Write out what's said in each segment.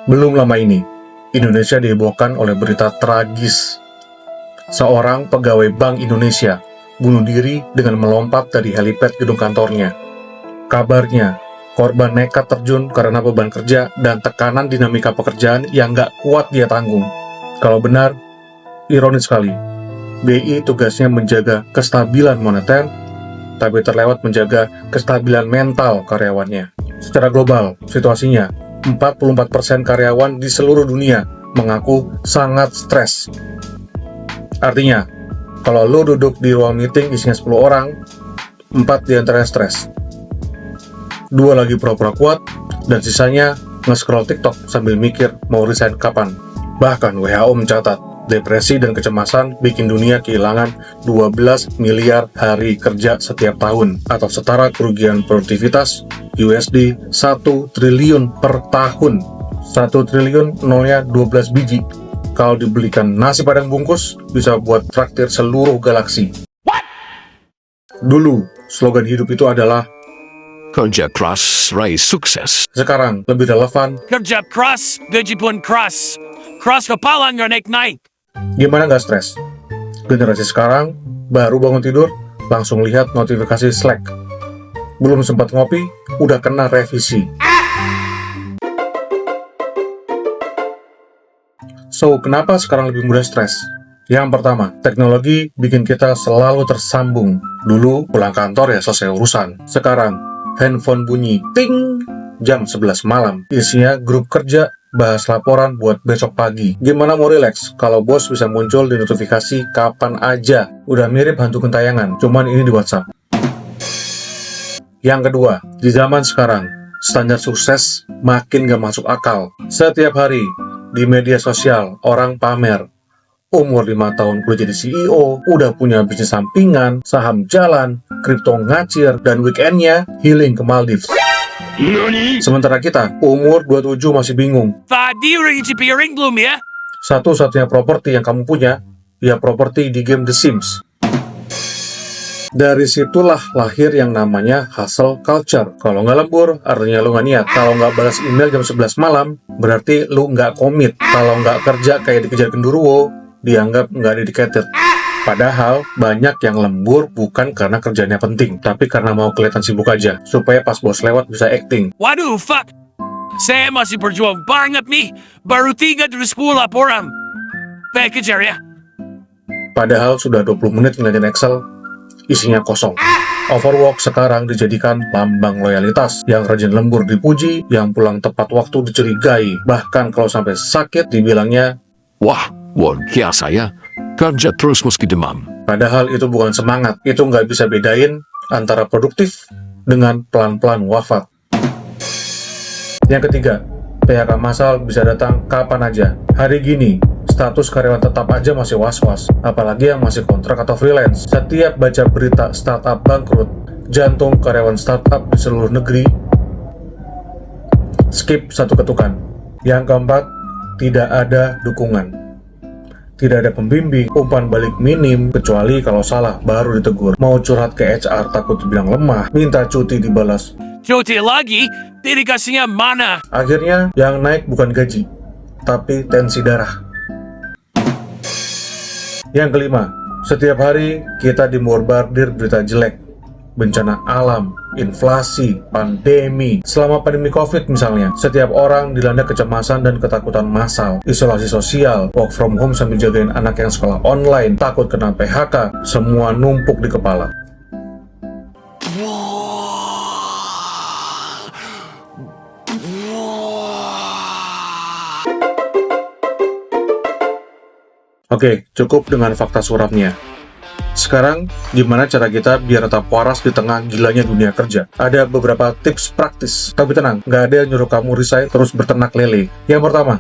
Belum lama ini, Indonesia dihebohkan oleh berita tragis. Seorang pegawai Bank Indonesia bunuh diri dengan melompat dari helipad gedung kantornya. Kabarnya, korban nekat terjun karena beban kerja dan tekanan dinamika pekerjaan yang nggak kuat dia tanggung. Kalau benar, ironis sekali, BI tugasnya menjaga kestabilan moneter, tapi terlewat menjaga kestabilan mental karyawannya. Secara global, situasinya, 44% karyawan di seluruh dunia mengaku sangat stres. Artinya, kalau lo duduk di ruang meeting isinya 10 orang, 4 diantaranya stres. 2 lagi pura-pura kuat, dan sisanya nge-scroll TikTok sambil mikir mau resign kapan. Bahkan WHO mencatat, depresi dan kecemasan bikin dunia kehilangan 12 miliar hari kerja setiap tahun, atau setara kerugian produktivitas USD 1 triliun per tahun. 1 triliun nolnya 12 biji. Kalau dibelikan nasi padang bungkus, bisa buat traktir seluruh galaksi. What? Dulu, slogan hidup itu adalah Kerja keras, raih sukses. sekarang lebih relevan, Kerja keras, gaji pun keras. Keras kepala nggak naik-naik. gimana nggak stres? Generasi sekarang, baru bangun tidur, langsung lihat notifikasi Slack. Belum sempat ngopi, udah kena revisi. So, kenapa sekarang lebih mudah stres? Yang pertama, teknologi bikin kita selalu tersambung. Dulu, pulang kantor ya selesai urusan. Sekarang, handphone bunyi, ting, jam 11 malam. Isinya grup kerja, bahas laporan buat besok pagi. Gimana mau relax kalau bos bisa muncul di notifikasi kapan aja? Udah mirip hantu gentayangan, cuman ini di WhatsApp. Yang kedua, di zaman sekarang, standar sukses makin gak masuk akal. Setiap hari, di media sosial, orang pamer. Umur 5 tahun udah jadi CEO, udah punya bisnis sampingan, saham jalan, kripto ngacir, dan weekendnya healing ke Maldives. Sementara kita, umur 27 masih bingung. Tadi udah isi piring belum ya? Satu-satunya properti yang kamu punya, ya properti di game The Sims. Dari situlah lahir yang namanya hustle culture. Kalau nggak lembur, artinya lu nggak niat. Kalau nggak balas email jam 11 malam, berarti lu nggak komit. Kalau nggak kerja kayak dikejar genderuwo, dianggap nggak dedicated. Padahal, banyak yang lembur bukan karena kerjanya penting, tapi karena mau kelihatan sibuk aja, supaya pas bos lewat bisa acting. Waduh, fuck. Saya masih berjuang banget nih. Baru 3 dari 10 laporan. Baik kejar ya. Padahal sudah 20 menit ngeliatin Excel, isinya kosong. Overwork sekarang dijadikan lambang loyalitas. Yang rajin lembur dipuji, yang pulang tepat waktu dicurigai. Bahkan kalau sampai sakit dibilangnya, Wah, luar biasa ya. Kerja terus meski demam. padahal itu bukan semangat. Itu nggak bisa bedain antara produktif dengan pelan-pelan wafat. Yang ketiga, PHK massal bisa datang kapan aja. Hari gini, status karyawan tetap aja masih was-was, apalagi yang masih kontrak atau freelance. Setiap baca berita startup bangkrut, jantung karyawan startup di seluruh negeri skip satu ketukan. Yang keempat, tidak ada dukungan. Tidak ada pembimbing, umpan balik minim, kecuali kalau salah baru ditegur. Mau curhat ke HR takut dibilang lemah, minta cuti dibalas. Cuti lagi, dedikasinya mana? Akhirnya yang naik bukan gaji, tapi tensi darah. Yang kelima, setiap hari kita dimombardir berita jelek. Bencana alam, inflasi, pandemi. Selama pandemi COVID misalnya, setiap orang dilanda kecemasan dan ketakutan massal. Isolasi sosial, work from home sambil jagain anak yang sekolah online, takut kena PHK, semua numpuk di kepala. Oke, cukup dengan fakta suramnya. Sekarang, gimana cara kita biar tetap waras di tengah gilanya dunia kerja? Ada beberapa tips praktis, tapi tenang, nggak ada yang nyuruh kamu resign terus berternak lele. Yang pertama,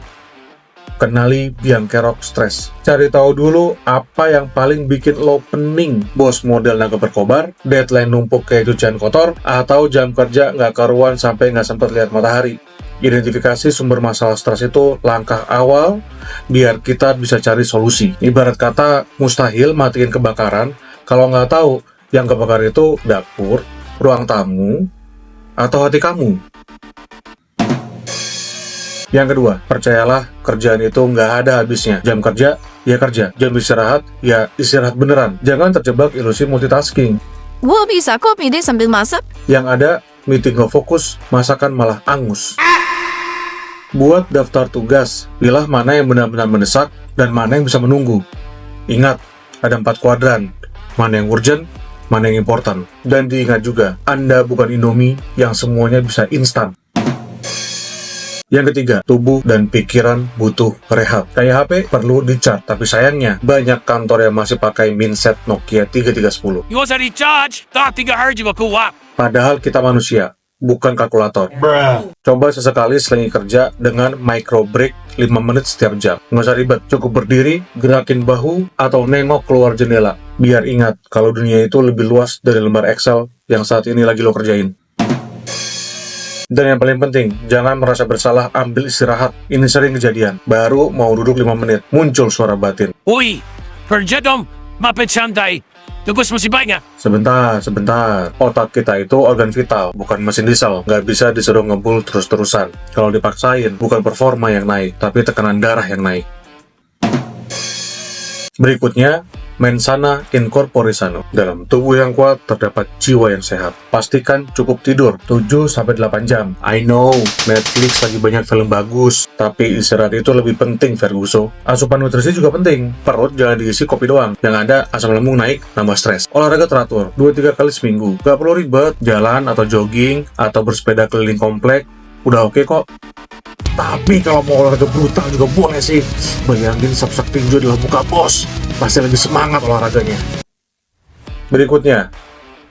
kenali biang kerok stres. Cari tahu dulu apa yang paling bikin lo pening. Bos model naga berkobar, deadline numpuk kayak cucian kotor, atau jam kerja nggak karuan sampai nggak sempat lihat matahari. Identifikasi sumber masalah stres itu langkah awal biar kita bisa cari solusi. Ibarat kata mustahil matiin kebakaran kalau nggak tahu yang kebakar itu dapur, ruang tamu, atau hati kamu. Yang kedua, percayalah kerjaan itu nggak ada habisnya. Jam kerja, ya kerja. Jam istirahat, ya istirahat beneran. Jangan terjebak ilusi multitasking. Gua bisa kok meeting sambil masak. Yang ada, meeting nggak fokus, masakan malah angus. Buat daftar tugas, pilih mana yang benar-benar mendesak dan mana yang bisa menunggu. Ingat, ada 4 kuadran. Mana yang urgent, mana yang important. Dan diingat juga, Anda bukan Indomie yang semuanya bisa instan. Yang ketiga, tubuh dan pikiran butuh rehat. Kayak HP perlu di-charge, tapi sayangnya banyak kantor yang masih pakai minset Nokia 3310. Yung sa recharge, tak 3 juga kuwap. Padahal kita manusia, bukan kalkulator. Coba sesekali selingi kerja dengan micro break 5 menit setiap jam. Nggak usah ribet, cukup berdiri, gerakin bahu, atau nengok keluar jendela. Biar ingat kalau dunia itu lebih luas dari lembar Excel yang saat ini lagi lo kerjain. Dan yang paling penting, jangan merasa bersalah ambil istirahat. Ini sering kejadian. Baru mau duduk 5 menit, muncul suara batin. Uy, kerja dong, mapit santai. Tugas masih banyak. Sebentar. Otak kita itu organ vital, bukan mesin diesel. Nggak bisa disuruh ngebul terus-terusan. Kalau dipaksain, bukan performa yang naik, tapi tekanan darah yang naik. Berikutnya, mens sana in corpore sano. Dalam tubuh yang kuat terdapat jiwa yang sehat. Pastikan cukup tidur 7-8 jam. I know, Netflix lagi banyak film bagus, tapi istirahat itu lebih penting, Ferguso. Asupan nutrisi juga penting. Perut jangan diisi kopi doang. Yang ada asam lambung naik, nambah stres. Olahraga teratur 2-3 kali seminggu. Gak perlu ribet, jalan atau jogging atau bersepeda keliling komplek. Udah oke kok. Tapi kalau mau olahraga brutal juga boleh sih. Bayangin sak-sak tinju adalah muka bos. Pasti lebih semangat olahraganya. Berikutnya,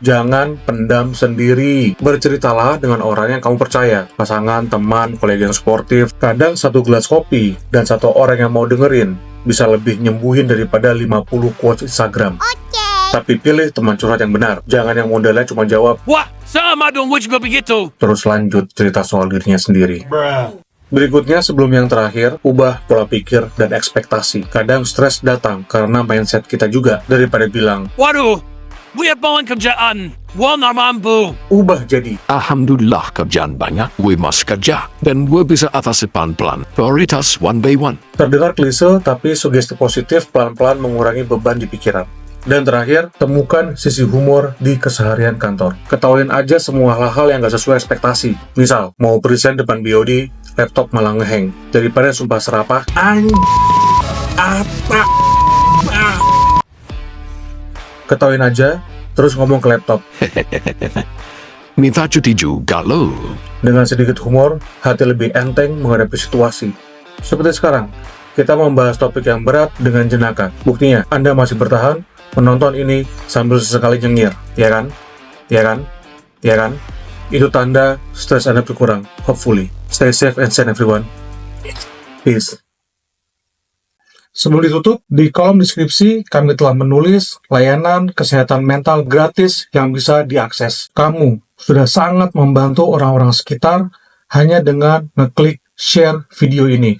jangan pendam sendiri. Berceritalah dengan orang yang kamu percaya. Pasangan, teman, kolega yang sportif. Kadang 1 gelas kopi dan 1 orang yang mau dengerin bisa lebih nyembuhin daripada 50 quotes Instagram. Tapi pilih teman curhat yang benar. Jangan yang modelnya cuma jawab, Wah, sama dong gue juga begitu. terus lanjut cerita soal dirinya sendiri. Berikutnya, sebelum yang terakhir, ubah pola pikir dan ekspektasi. Kadang stres datang karena mindset kita juga. Daripada bilang, Waduh, gue bawang kerjaan. Gue nggak mampu. ubah jadi, Alhamdulillah kerjaan banyak, gue masih kerja, dan gue bisa atasi pelan-pelan. Prioritas one by one. terdengar klise, tapi sugesti positif pelan-pelan mengurangi beban di pikiran. Dan terakhir, temukan sisi humor di keseharian kantor. Ketahuin aja semua hal-hal yang gak sesuai ekspektasi. Misal, mau present depan BOD, laptop malah ngeheng. Daripada sumpah serapah, apa? Ketahuin aja, terus ngomong ke laptop. Minta cuti juga lo. Dengan sedikit humor, hati lebih enteng menghadapi situasi. Seperti sekarang, kita membahas topik yang berat dengan jenaka. Buktinya, Anda masih bertahan menonton ini sambil sesekali nyengir, ya kan? Ya kan? Ya kan? Itu tanda stres Anda berkurang. Hopefully. Stay safe and sane everyone. Peace. Sebelum ditutup, di kolom deskripsi kami telah menulis layanan kesehatan mental gratis yang bisa diakses. Kamu sudah sangat membantu orang-orang sekitar hanya dengan ngeklik share video ini.